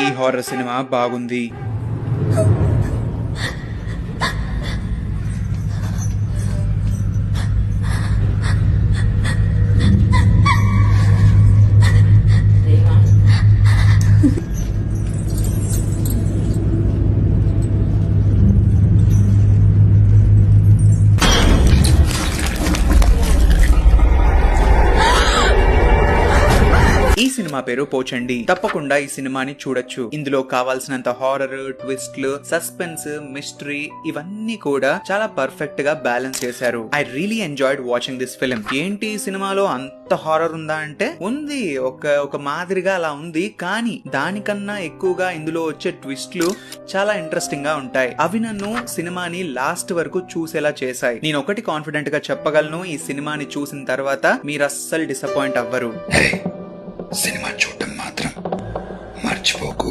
ఈ horror cinema బాగుంది. ఈ సినిమా పేరు పోచండి. తప్పకుండా ఈ సినిమాని చూడొచ్చు. ఇందులో కావాల్సినంత హారర్, ట్విస్ట్లు, సస్పెన్స్, మిస్టరీ ఇవన్నీ కూడా చాలా పర్ఫెక్ట్ గా బ్యాలెన్స్ చేశారు. I really enjoyed watching this film. ఏంటి ఈ సినిమాలో అంత హారర్ ఉందా అంటే ఉంది, ఒక మాదిరిగా అలా ఉంది. కానీ దానికన్నా ఎక్కువగా ఇందులో వచ్చే ట్విస్ట్లు చాలా ఇంట్రెస్టింగ్ గా ఉంటాయి. అవి నన్ను సినిమాని లాస్ట్ వరకు చూసేలా చేశాయి. నేను ఒకటి కాన్ఫిడెంట్ గా చెప్పగలను, ఈ సినిమాని చూసిన తర్వాత మీరు అస్సలు డిసప్పాయింట్ అవ్వరు. సినిమా చూడటం మాత్రం మర్చిపోకు.